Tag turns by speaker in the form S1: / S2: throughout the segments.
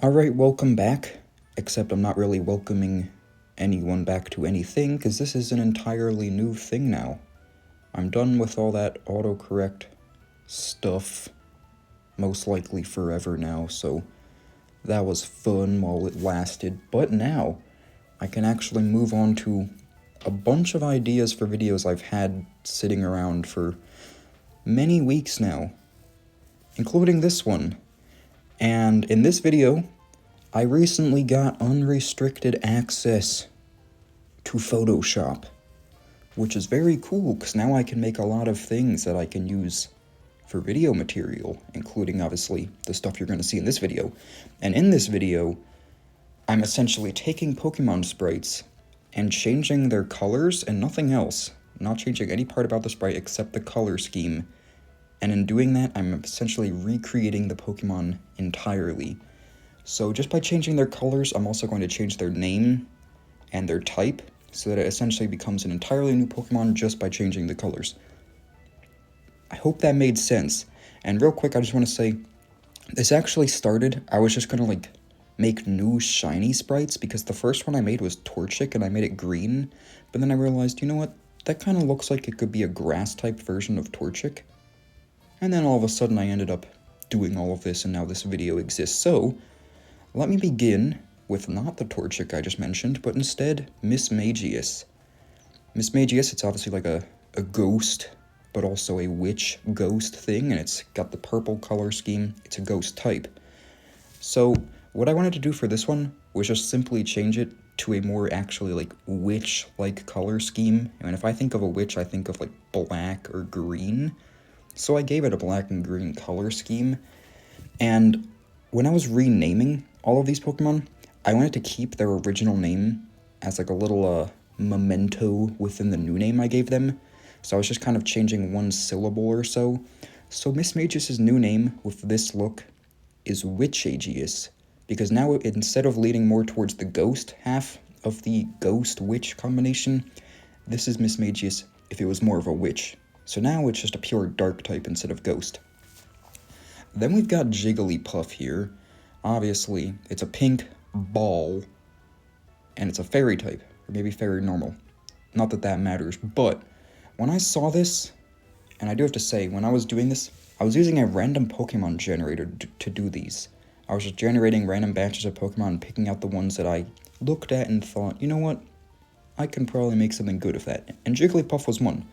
S1: Alright, welcome back. Except I'm not really welcoming anyone back to anything, because this is an entirely new thing now. I'm done with all that autocorrect stuff, most likely forever now, so that was fun while it lasted. But now, I can actually move on to a bunch of ideas for videos I've had sitting around for many weeks now, including this one. And in this video, I recently got unrestricted access to Photoshop, which is very cool because now I can make a lot of things that I can use for video material, including obviously the stuff you're going to see in this video. And in this video, I'm essentially taking Pokemon sprites and changing their colors and nothing else, not changing any part about the sprite except the color scheme. And in doing that, I'm essentially recreating the Pokemon entirely. So just by changing their colors, I'm also going to change their name and their type, so that it essentially becomes an entirely new Pokemon just by changing the colors. I hope that made sense. And real quick, I just want to say, this actually started, I was just going to make new shiny sprites, because the first one I made was Torchic and I made it green, but then I realized, you know what, that kind of looks like it could be a grass type version of Torchic. And then all of a sudden I ended up doing all of this, and now this video exists. So, let me begin with not the Torchic I just mentioned, but instead Mismagius. Mismagius, it's obviously like a ghost, but also a witch ghost thing, and it's got the purple color scheme. It's a ghost type. So, what I wanted to do for this one was just simply change it to a more actually witch-like color scheme. And if I think of a witch, I think of black or green. So I gave it a black and green color scheme, and when I was renaming all of these Pokemon, I wanted to keep their original name as a little memento within the new name I gave them, so I was just kind of changing one syllable or so. So Mismagius' new name with this look is Witchagius, because now instead of leaning more towards the ghost half of the ghost-witch combination, this is Mismagius if it was more of a witch. So now it's just a pure dark type instead of ghost. Then we've got Jigglypuff here. Obviously, it's a pink ball, and it's a fairy type, or maybe fairy normal. Not that that matters, but when I saw this, and I do have to say, when I was doing this, I was using a random Pokemon generator to do these. I was just generating random batches of Pokemon and picking out the ones that I looked at and thought, you know what, I can probably make something good of that. And Jigglypuff was one.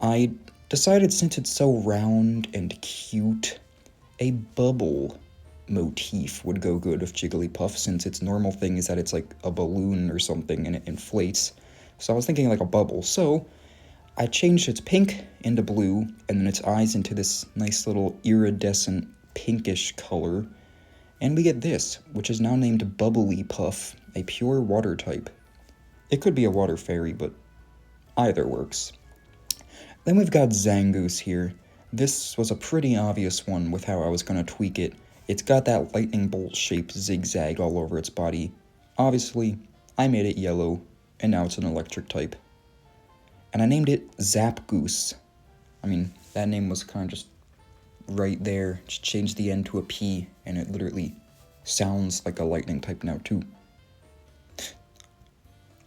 S1: I decided, since it's so round and cute, a bubble motif would go good with Jigglypuff, since its normal thing is that it's like a balloon or something and it inflates. So I was thinking like a bubble. So I changed its pink into blue, and then its eyes into this nice little iridescent pinkish color. And we get this, which is now named Bubblypuff, a pure water type. It could be a water fairy, but either works. Then we've got Zangoose here. This was a pretty obvious one with how I was going to tweak it. It's got that lightning bolt shaped zigzag all over its body. Obviously, I made it yellow, and now it's an electric type. And I named it Zapgoose. I mean, that name was kind of just right there. Just changed the N to a P, and it literally sounds like a lightning type now too.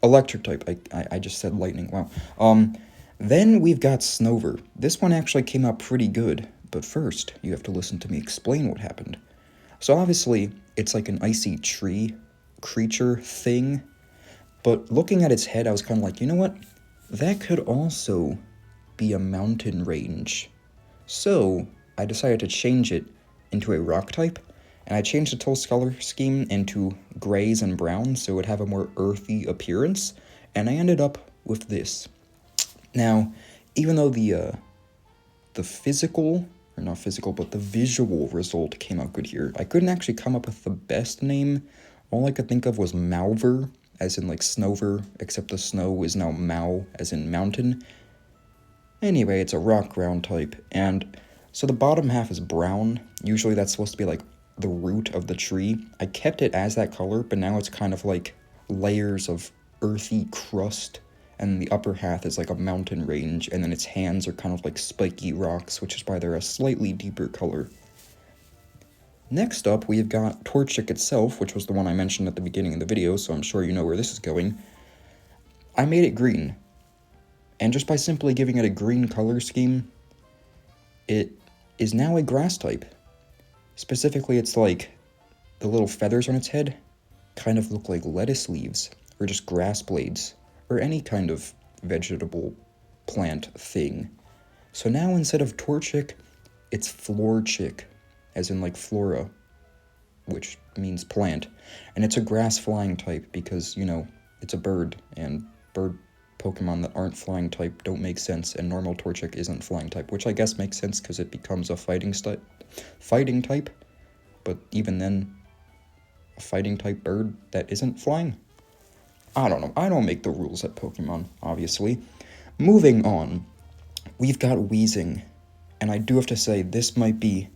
S1: Electric type, I just said lightning, wow. Then we've got Snover. This one actually came out pretty good, but first, you have to listen to me explain what happened. So obviously, it's like an icy tree creature thing, but looking at its head, I was kind of like, you know what? That could also be a mountain range. So I decided to change it into a rock type, and I changed the total color scheme into grays and browns so it would have a more earthy appearance, and I ended up with this. Now, even though the physical, or not physical, but the visual result came out good here, I couldn't actually come up with the best name. All I could think of was Malver, as in Snover, except the snow is now Mau, as in mountain. Anyway, it's a rock ground type, and so the bottom half is brown. Usually that's supposed to be the root of the tree. I kept it as that color, but now it's kind of like layers of earthy crust, and the upper half is like a mountain range, and then its hands are kind of like spiky rocks, which is why they're a slightly deeper color. Next up, we've got Torchic itself, which was the one I mentioned at the beginning of the video, so I'm sure you know where this is going. I made it green. And just by simply giving it a green color scheme, it is now a grass type. Specifically, it's like the little feathers on its head kind of look like lettuce leaves, or just grass blades, or any kind of vegetable plant thing. So now instead of Torchic, it's Florchic, as in like flora, which means plant. And it's a grass flying type because, you know, it's a bird, and bird Pokemon that aren't flying type don't make sense, and normal Torchic isn't flying type, which I guess makes sense because it becomes a fighting type, but even then, a fighting type bird that isn't flying? I don't know, I don't make the rules at Pokemon, obviously. Moving on, we've got Weezing, and I do have to say, this might be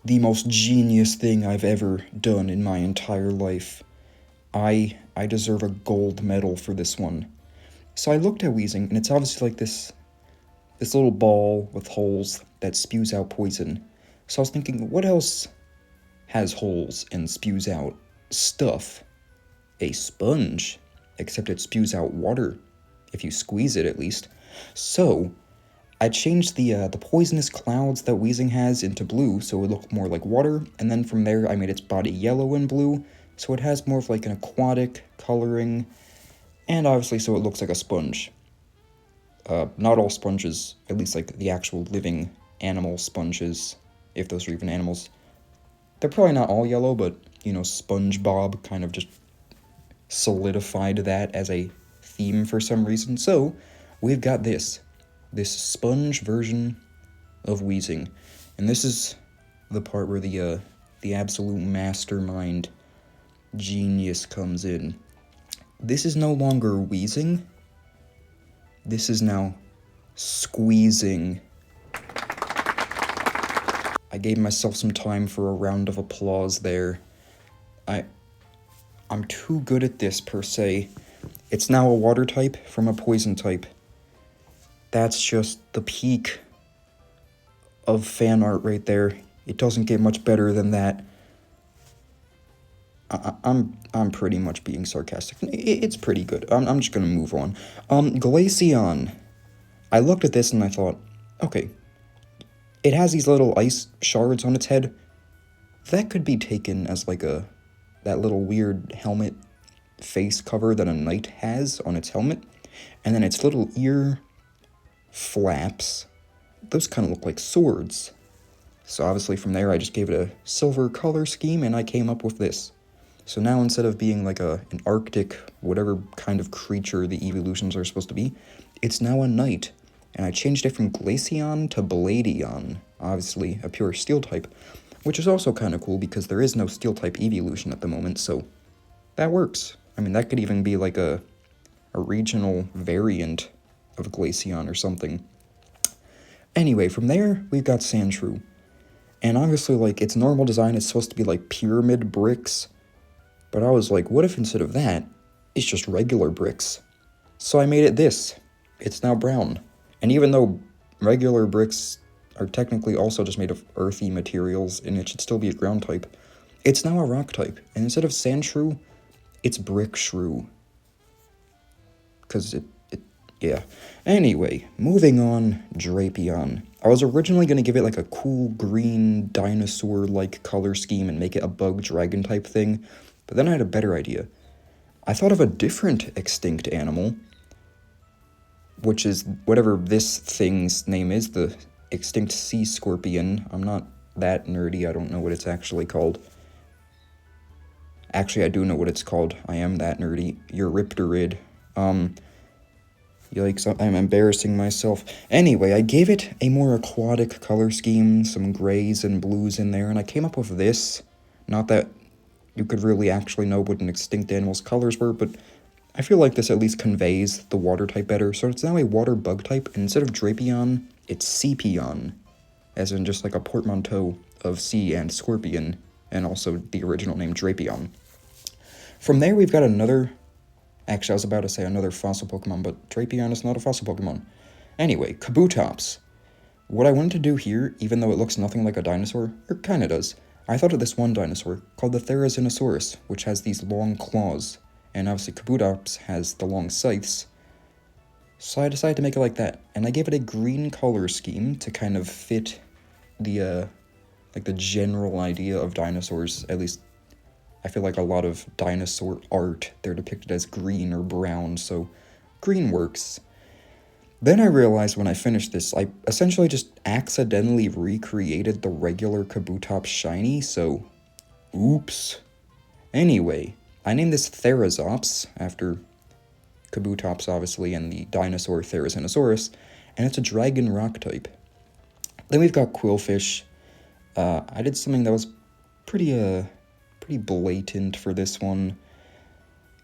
S1: the most genius thing I've ever done in my entire life. I deserve a gold medal for this one. So I looked at Weezing, and it's obviously like this little ball with holes that spews out poison. So I was thinking, what else has holes and spews out stuff? A sponge, except it spews out water, if you squeeze it at least. So I changed the poisonous clouds that Weezing has into blue, so it would look more like water, and then from there I made its body yellow and blue, so it has more of like an aquatic coloring, and obviously so it looks like a sponge. Not all sponges, at least like the actual living animal sponges, if those are even animals, they're probably not all yellow, but, you know, SpongeBob kind of just solidified that as a theme for some reason. So we've got this sponge version of Weezing, and this is the part where the absolute mastermind genius comes in. This is no longer Weezing. This is now squeezing. I gave myself some time for a round of applause there. I'm too good at this, per se. It's now a water type from a poison type. That's just the peak of fan art right there. It doesn't get much better than that. I'm pretty much being sarcastic. It's pretty good. I'm just gonna move on. Glaceon. I looked at this and I thought, okay, it has these little ice shards on its head. That could be taken as like that little weird helmet face cover that a knight has on its helmet. And then its little ear flaps, those kind of look like swords. So obviously from there I just gave it a silver color scheme and I came up with this. So now instead of being like an arctic, whatever kind of creature the evolutions are supposed to be, it's now a knight. And I changed it from Glaceon to Bladon, obviously a pure steel type, which is also kind of cool because there is no steel type evolution at the moment, so that works. I mean, that could even be like a regional variant of Glaceon or something. Anyway, from there, we've got Sandrew. And obviously, like, its normal design is supposed to be like pyramid bricks, but I was like, what if instead of that, it's just regular bricks? So I made it this. It's now brown. And even though regular bricks are technically also just made of earthy materials, and it should still be a ground type, it's now a rock type. And instead of Sandshrew, it's Brickshrew. Because yeah. Anyway, moving on, Drapion. I was originally going to give it like a cool green dinosaur-like color scheme and make it a bug dragon type thing, but then I had a better idea. I thought of a different extinct animal, which is whatever this thing's name is, the extinct sea scorpion. I'm not that nerdy, I don't know what it's actually called. Actually, I do know what it's called. I am that nerdy. Eurypterid. Yikes, I'm embarrassing myself. Anyway, I gave it a more aquatic color scheme, some grays and blues in there, and I came up with this. Not that you could really actually know what an extinct animal's colors were, but I feel like this at least conveys the water type better. So it's now a water bug type, and instead of Drapion, it's Sepion, as in just like a portmanteau of sea and scorpion, and also the original name Drapion. From there, we've got another... Actually, I was about to say another fossil Pokemon, but Drapion is not a fossil Pokemon. Anyway, Kabutops. What I wanted to do here, even though it looks nothing like a dinosaur, or kinda does, I thought of this one dinosaur called the Therizinosaurus, which has these long claws, and obviously Kabutops has the long scythes. So I decided to make it like that, and I gave it a green color scheme to kind of fit the, like the general idea of dinosaurs. At least, I feel like a lot of dinosaur art, they're depicted as green or brown, so green works. Then I realized when I finished this, I essentially just accidentally recreated the regular Kabutops shiny, so oops. Anyway, I named this Therazops, after Kabutops obviously, and the dinosaur Therizinosaurus, and it's a dragon rock type. Then we've got Quillfish. I did something that was pretty blatant for this one.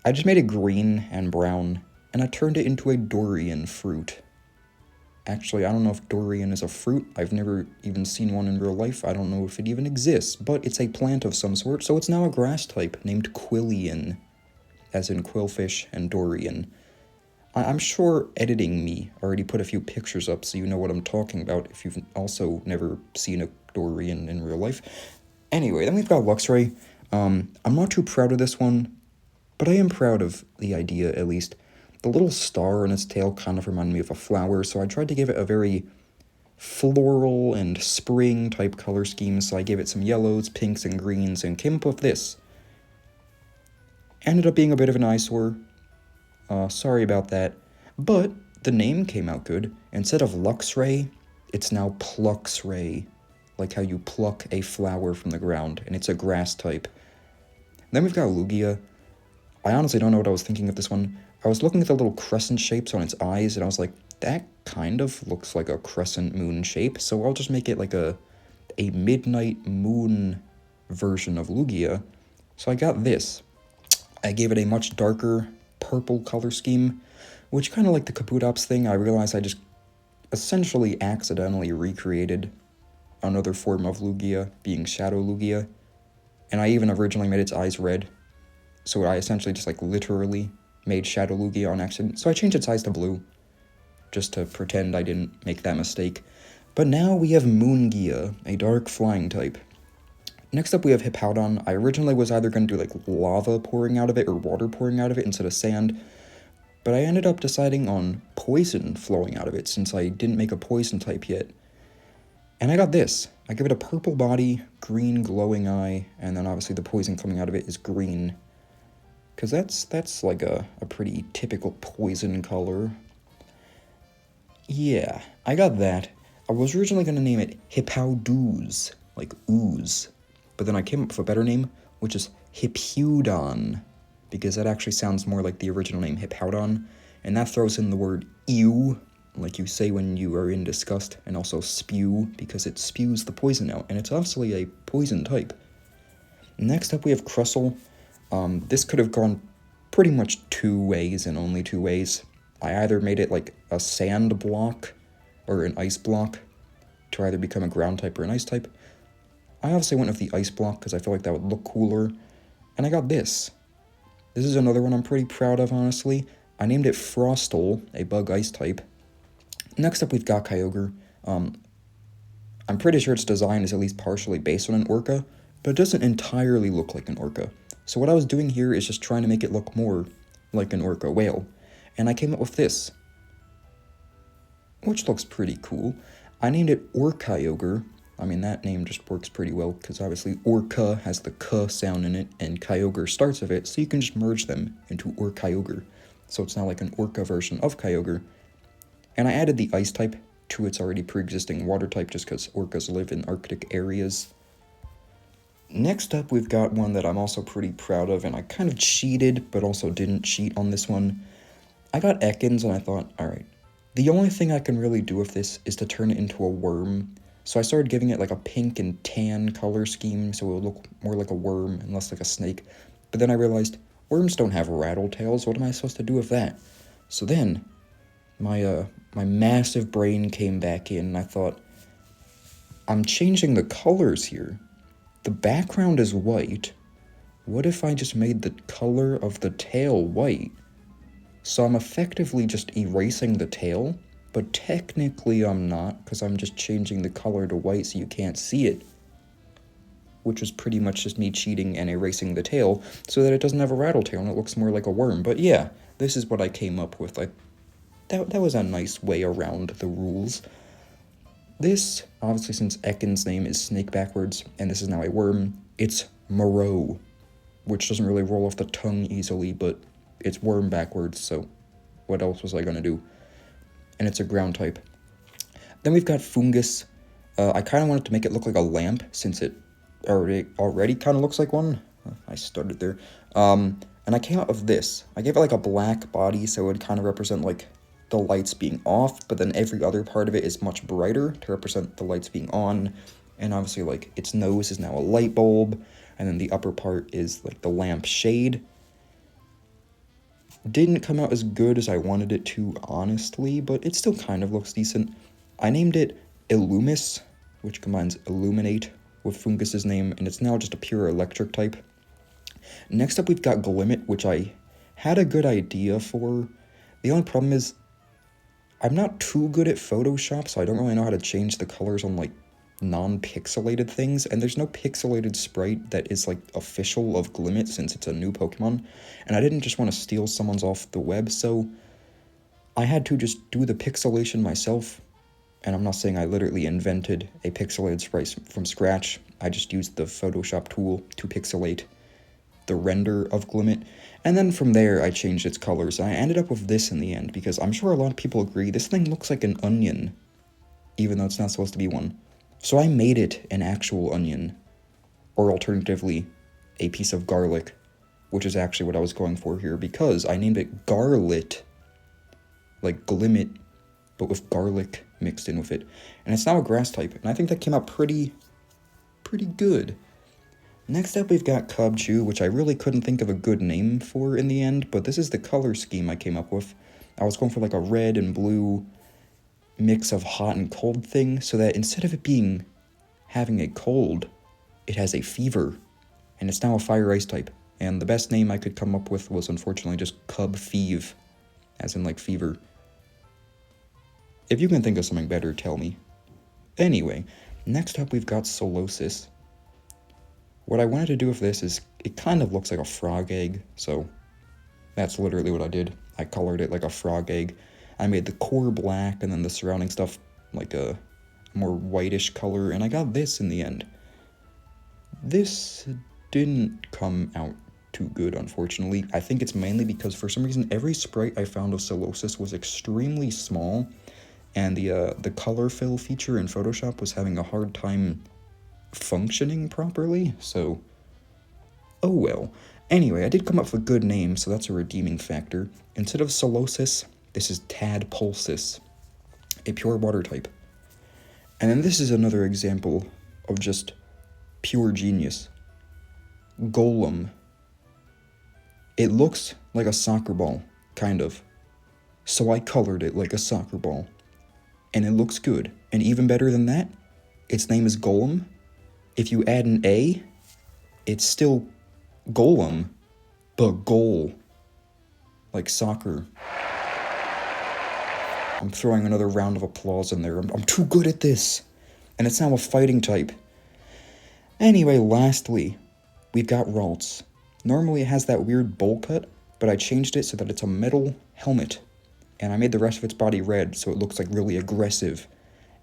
S1: I just made it green and brown, and I turned it into a Dorian fruit. Actually, I don't know if Dorian is a fruit. I've never even seen one in real life. I don't know if it even exists, but it's a plant of some sort, so it's now a grass type named Quillian, as in Quillfish and Dorian. I'm sure editing me already put a few pictures up so you know what I'm talking about if you've also never seen a Dorian in real life. Anyway, then we've got Luxray. I'm not too proud of this one, but I am proud of the idea, at least. The little star on its tail kind of reminded me of a flower, so I tried to give it a very floral and spring type color scheme, so I gave it some yellows, pinks, and greens, and came up with this. Ended up being a bit of an eyesore. Sorry about that. But the name came out good. Instead of Luxray, it's now Pluxray, like how you pluck a flower from the ground, and it's a grass type. Then we've got Lugia. I honestly don't know what I was thinking of this one. I was looking at the little crescent shapes on its eyes, and I was like, that kind of looks like a crescent moon shape, so I'll just make it like a midnight moon version of Lugia. So I got this. I gave it a much darker purple color scheme, which kind of like the Kabutops thing, I realized I just essentially accidentally recreated another form of Lugia, being Shadow Lugia, and I even originally made its eyes red, so I essentially just like literally made Shadow Lugia on accident, so I changed its eyes to blue, just to pretend I didn't make that mistake. But now we have Moongia, a dark flying type. Next up we have Hippowdon. I originally was either going to do like lava pouring out of it or water pouring out of it instead of sand, but I ended up deciding on poison flowing out of it since I didn't make a poison type yet. And I got this. I give it a purple body, green glowing eye, and then obviously the poison coming out of it is green, because that's like a pretty typical poison color. Yeah, I got that. I was originally going to name it Hippowdooze, like ooze, but then I came up with a better name, which is Hippowdon, because that actually sounds more like the original name Hippowdon, and that throws in the word ew, like you say when you are in disgust, and also spew, because it spews the poison out, and it's obviously a poison type. Next up we have Crustle. This could have gone pretty much two ways and only two ways. I either made it like a sand block or an ice block to either become a ground type or an ice type. I obviously went with the ice block because I feel like that would look cooler, and I got this. This is another one I'm pretty proud of, honestly. I named it Frostle, a bug ice type. Next up we've got Kyogre. I'm pretty sure its design is at least partially based on an orca, but it doesn't entirely look like an orca. So what I was doing here is just trying to make it look more like an orca whale, and I came up with this, which looks pretty cool. I named it Orkyogre. I mean, that name just works pretty well, because obviously orca has the k sound in it, and Kyogre starts with it, so you can just merge them into Orkyogre. So it's now like an orca version of Kyogre. And I added the ice type to its already pre-existing water type, just because orcas live in Arctic areas. Next up, we've got one that I'm also pretty proud of, and I kind of cheated, but also didn't cheat on this one. I got Ekins, and I thought, alright, the only thing I can really do with this is to turn it into a worm. So I started giving it like a pink and tan color scheme, so it would look more like a worm and less like a snake. But then I realized, worms don't have rattle tails, what am I supposed to do with that? So then, my massive brain came back in, and I thought, I'm changing the colors here. The background is white. What if I just made the color of the tail white? So I'm effectively just erasing the tail, but technically I'm not, because I'm just changing the color to white so you can't see it. which was pretty much just me cheating and erasing the tail so that it doesn't have a rattle tail and it looks more like a worm. But yeah, this is what I came up with. Like, that was a nice way around the rules. This, obviously since Ekin's name is snake backwards, and this is now a worm, it's Moreau, which doesn't really roll off the tongue easily, but it's worm backwards, so what else was I gonna do? And it's a ground type. Then we've got Fungus. I kind of wanted to make it look like a lamp, since it already kind of looks like one. I started there. And I came up with this. I gave it like a black body, so it would kind of represent like the lights being off, but then every other part of it is much brighter to represent the lights being on. And obviously, like, its nose is now a light bulb, and then the upper part is like the lamp shade. Didn't come out as good as I wanted it to, honestly, but it still kind of looks decent. I named it Lumis, which combines illuminate with Fungus's name, and it's now just a pure electric type. Next up, we've got Glit, which I had a good idea for. The only problem is I'm not too good at Photoshop, so I don't really know how to change the colors on, like, non-pixelated things, and there's no pixelated sprite that is, like, official of Glit since it's a new Pokemon, and I didn't just want to steal someone's off the web, so I had to just do the pixelation myself, and I'm not saying I literally invented a pixelated sprite from scratch. I just used the Photoshop tool to pixelate the render of Glit, and then from there I changed its colors. I ended up with this in the end, because I'm sure a lot of people agree this thing looks like an onion, even though it's not supposed to be one. So I made it an actual onion, or alternatively, a piece of garlic, which is actually what I was going for here, because I named it Garlit, like Glimmet, but with garlic mixed in with it. And it's now a grass type, and I think that came out pretty good. Next up, we've got Kabutops, which I really couldn't think of a good name for in the end, but this is the color scheme I came up with. I was going for like a red and blue mix of hot and cold thing, so that instead of it having a cold, it has a fever, and it's now a fire ice type. And the best name I could come up with was unfortunately just Cub Feeve, as in like fever. If you can think of something better, tell me. Anyway, next up we've got Solosis. What I wanted to do with this is, it kind of looks like a frog egg, so that's literally what I did. I colored it like a frog egg. I made the core black, and then the surrounding stuff like a more whitish color, and I got this in the end. This didn't come out too good, unfortunately. I think it's mainly because for some reason every sprite I found of Solosis was extremely small, and the color fill feature in Photoshop was having a hard time functioning properly, so oh well. Anyway, I did come up with a good name, so that's a redeeming factor. Instead of Solosis, this is Tadpolsis, a pure water type. And then this is another example of just pure genius. Golem. It looks like a soccer ball, kind of. So I colored it like a soccer ball. And it looks good. And even better than that, its name is Golem. If you add an A, it's still Golem, but goal. Like soccer. I'm throwing another round of applause in there. I'm too good at this. And it's now a fighting type. Anyway, lastly, we've got Ralts. Normally it has that weird bowl cut, but I changed it so that it's a metal helmet. And I made the rest of its body red, so it looks like really aggressive.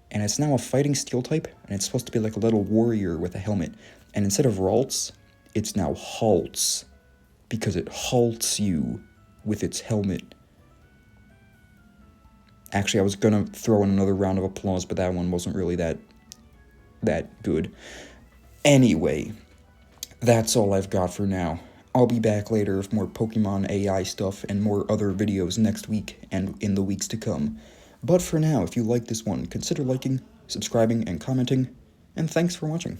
S1: And it's now a fighting steel type, and it's supposed to be like a little warrior with a helmet. And instead of Ralts, it's now Halts, because it halts you with its helmet. Actually, I was gonna throw in another round of applause, but that one wasn't really that good. Anyway, that's all I've got for now. I'll be back later with more Pokemon AI stuff and more other videos next week and in the weeks to come. But for now, if you like this one, consider liking, subscribing, and commenting, and thanks for watching.